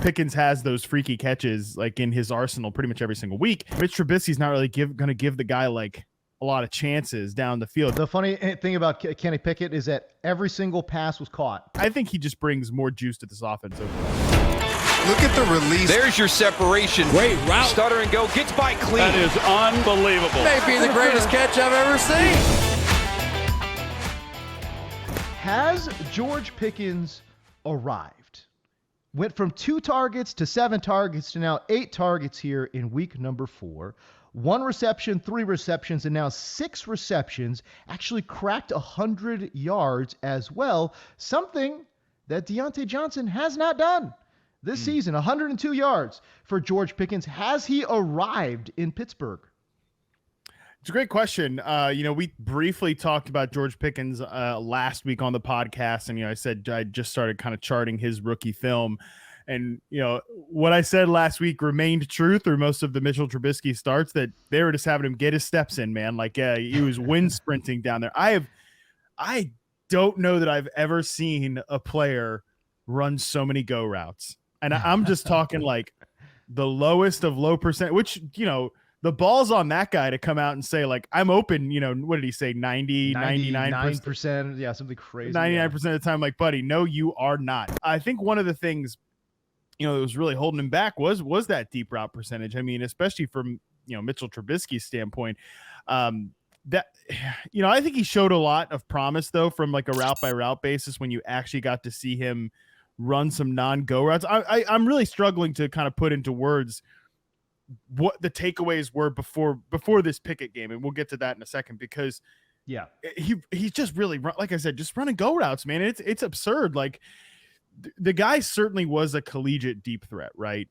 Pickens has those freaky catches like in his arsenal pretty much every single week. Mitch Trubisky's not really going to give the guy like a lot of chances down the field. The funny thing about Kenny Pickett is that every single pass was caught. I think he just brings more juice to this offense overall. Look at the release. There's your separation. Great route. Stutter and go. Gets by clean. That is unbelievable. Maybe the greatest catch I've ever seen. Has George Pickens arrived? Went from 2 targets to 7 targets to now 8 targets here in week number 4. 1 reception, 3 receptions, and now 6 receptions. Actually cracked 100 yards as well. Something that Deontay Johnson has not done this season. 102 yards for George Pickens. Has he arrived in Pittsburgh? It's a great question. We briefly talked about George Pickens last week on the podcast, and I said I just started kind of charting his rookie film, and what I said last week remained true through most of the Mitchell Trubisky starts, that they were just having him get his steps in, man. Like he was wind sprinting down there. I don't know that I've ever seen a player run so many go routes, and I'm just talking like the lowest of low percent, which the ball's on that guy to come out and say, like, I'm open, what did he say? 99%. Yeah, something crazy. 99% of the time. Like, buddy, no, you are not. I think one of the things, that was really holding him back was that deep route percentage. I mean, especially from, Mitchell Trubisky's standpoint, that, I think he showed a lot of promise though, from like a route by route basis when you actually got to see him run some non-go routes. I'm really struggling to kind of put into words what the takeaways were before this Pickett game, and we'll get to that in a second, because he's just really, like I said, just running go routes, man. It's absurd. Like the guy certainly was a collegiate deep threat, right?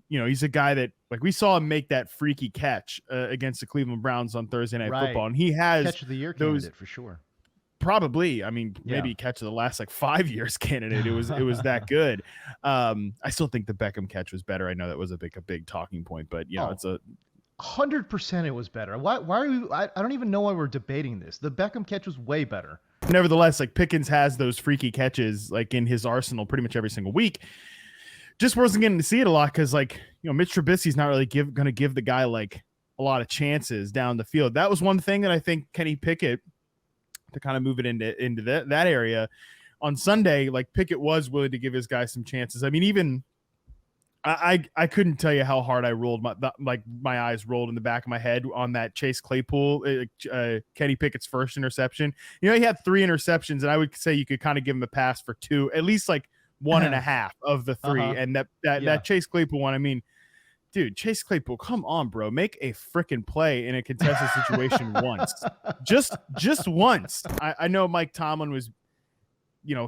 He's a guy that, like, we saw him make that freaky catch against the Cleveland Browns on Thursday Night Football, and he has catch of the year candidate for sure. Probably, maybe catch of the last like 5 years candidate. It was that good. I still think the Beckham catch was better. I know that was a big talking point, but it's 100% it was better. Why are you? I don't even know why we're debating this. The Beckham catch was way better. Nevertheless, like, Pickens has those freaky catches like in his arsenal pretty much every single week. Just wasn't getting to see it a lot because, like, Mitch Trubisky's not really going to give the guy like a lot of chances down the field. That was one thing that I think Kenny Pickett, to kind of move it into that area on Sunday, like, Pickett was willing to give his guy some chances. I mean, even I couldn't tell you how hard I rolled my eyes rolled in the back of my head on that Chase Claypool, Kenny Pickett's first interception. He had 3 interceptions, and I would say you could kind of give him a pass for 2, at least like 1.5 of the 3. And that Chase Claypool one, I mean, dude, Chase Claypool, come on, bro. Make a freaking play in a contested situation once. Just once. I know Mike Tomlin was,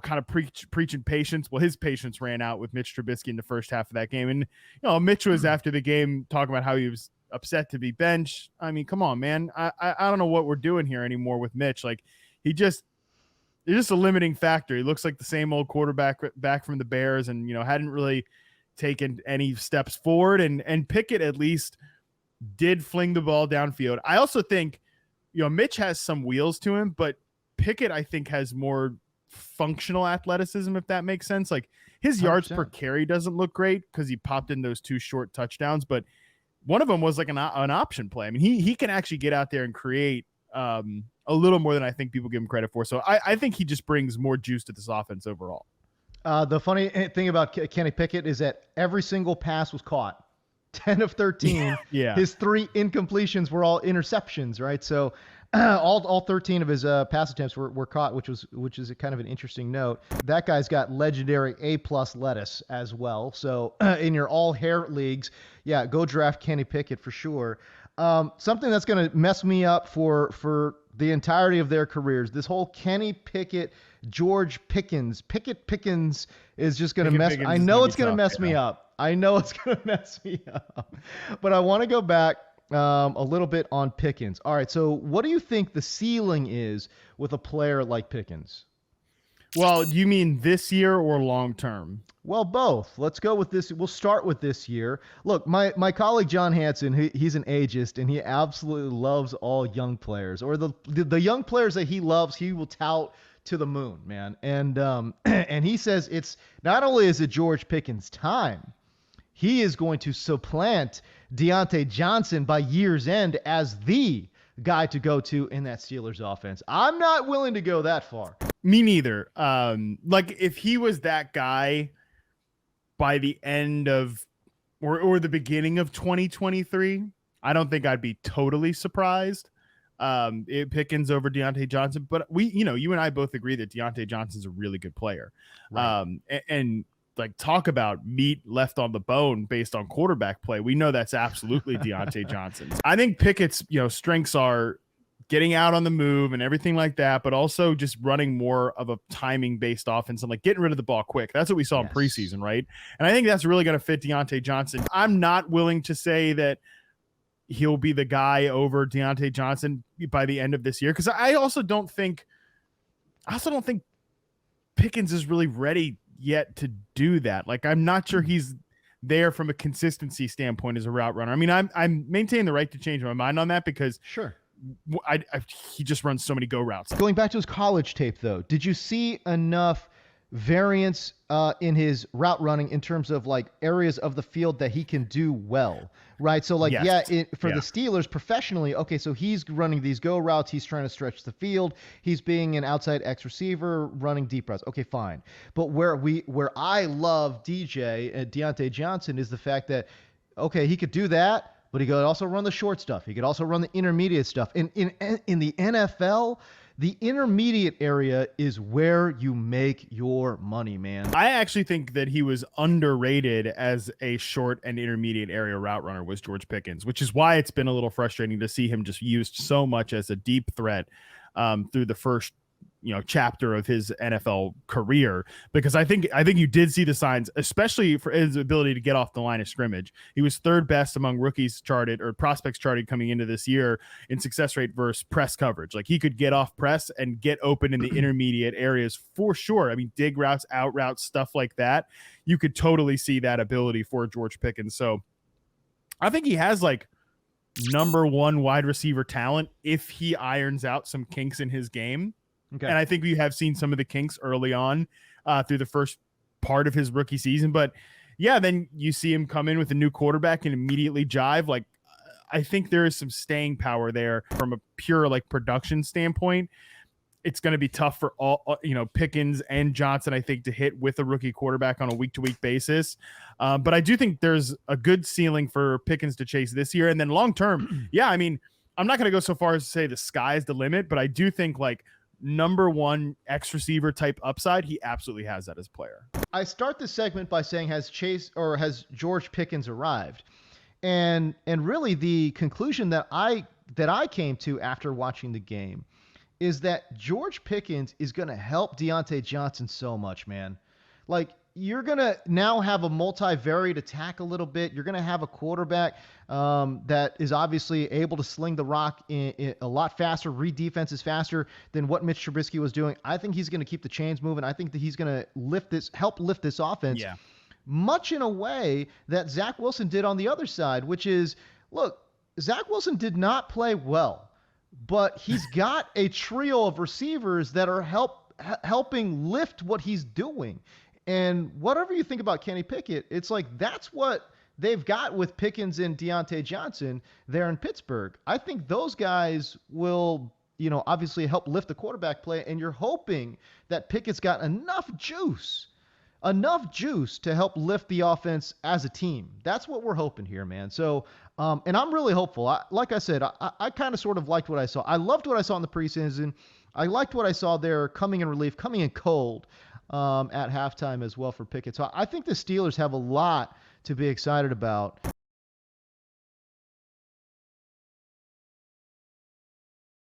kind of preaching patience. Well, his patience ran out with Mitch Trubisky in the first half of that game. And, Mitch was after the game talking about how he was upset to be benched. I mean, come on, man. I don't know what we're doing here anymore with Mitch. Like, he's just a limiting factor. He looks like the same old quarterback back from the Bears, and, hadn't really taken any steps forward, and Pickett at least did fling the ball downfield. I also think, Mitch has some wheels to him, but Pickett, I think, has more functional athleticism, if that makes sense. Like, his yards 100%. Per carry doesn't look great because he popped in those 2 short touchdowns, but one of them was like an option play. I mean, he can actually get out there and create a little more than I think people give him credit for. So I think he just brings more juice to this offense overall. The funny thing about Kenny Pickett is that every single pass was caught. 10 of 13. Yeah. His 3 incompletions were all interceptions, right? So all 13 of his pass attempts were caught, which is a kind of an interesting note. That guy's got legendary A+ lettuce as well. So in your all hair leagues, go draft Kenny Pickett for sure. Something that's going to mess me up for the entirety of their careers. This whole Kenny Pickett, George Pickens is just going to mess. I know it's going to mess me up. I know it's going to mess me up. But I want to go back a little bit on Pickens. All right, so what do you think the ceiling is with a player like Pickens? Well, you mean this year or long term? Well, both. Let's go with this. We'll start with this year. Look, my colleague John Hansen, he's an ageist, and he absolutely loves all young players, or the young players that he loves, he will tout to the moon, man. And and he says it's not only is it George Pickens' time, he is going to supplant Deontay Johnson by year's end as the guy to go to in that Steelers offense. I'm not willing to go that far. Me neither. Like if he was that guy by the end of or the beginning of 2023, I don't think I'd be totally surprised. Pickens over Deontay Johnson, but you and I both agree that Deontay Johnson's a really good player. Right. And like talk about meat left on the bone based on quarterback play. We know that's absolutely Deontay Johnson. I think Pickett's, strengths are getting out on the move and everything like that, but also just running more of a timing based offense and like getting rid of the ball quick. That's what we saw in preseason, right? And I think that's really going to fit Deontay Johnson. I'm not willing to say that he'll be the guy over Deontay Johnson by the end of this year, because I also don't think Pickens is really ready yet to do that. Like, I'm not sure he's there from a consistency standpoint as a route runner. I mean, I'm maintaining the right to change my mind on that because sure, he just runs so many go routes. Going back to his college tape, though, did you see enough variance in his route running in terms of like areas of the field that he can do well, right? So like, yes. the Steelers professionally, okay, so he's running these go routes. He's trying to stretch the field. He's being an outside X receiver, running deep routes. Okay, fine. But where I love Deontay Johnson is the fact that, okay, he could do that, but he could also run the short stuff. He could also run the intermediate stuff. In the NFL, the intermediate area is where you make your money, man. I actually think that he was underrated as a short and intermediate area route runner was George Pickens, which is why it's been a little frustrating to see him just used so much as a deep threat through the first chapter of his NFL career, because I think you did see the signs, especially for his ability to get off the line of scrimmage. He was third best among rookies charted or prospects charted coming into this year in success rate versus press coverage. Like, he could get off press and get open in the intermediate areas for sure. I mean, dig routes, out routes, stuff like that. You could totally see that ability for George Pickens. So I think he has like number one wide receiver talent if he irons out some kinks in his game. Okay. And I think we have seen some of the kinks early on through the first part of his rookie season. But yeah, then you see him come in with a new quarterback and immediately jive. Like, I think there is some staying power there from a pure like production standpoint. It's going to be tough for all, Pickens and Johnson, I think, to hit with a rookie quarterback on a week-to-week basis. But I do think there's a good ceiling for Pickens to chase this year. And then long-term, yeah, I mean, I'm not going to go so far as to say the sky's the limit, but I do think like number one X receiver type upside, he absolutely has that as player. I start this segment by saying, has George Pickens arrived? And really the conclusion that I came to after watching the game is that George Pickens is going to help Deontay Johnson so much, man. Like, you're going to now have a multivariate attack a little bit. You're going to have a quarterback that is obviously able to sling the rock in a lot faster, read defenses faster than what Mitch Trubisky was doing. I think he's going to keep the chains moving. I think that he's going to help lift this offense much in a way that Zach Wilson did on the other side, which is, look, Zach Wilson did not play well, but he's got a trio of receivers that are helping lift what he's doing. And whatever you think about Kenny Pickett, it's like that's what they've got with Pickens and Deontay Johnson there in Pittsburgh. I think those guys will, obviously help lift the quarterback play, and you're hoping that Pickett's got enough juice to help lift the offense as a team. That's what we're hoping here, man. So, and I'm really hopeful. Like I said, I kind of sort of liked what I saw. I loved what I saw in the preseason. I liked what I saw there coming in relief, coming in cold at halftime as well for Pickett. So I think the Steelers have a lot to be excited about.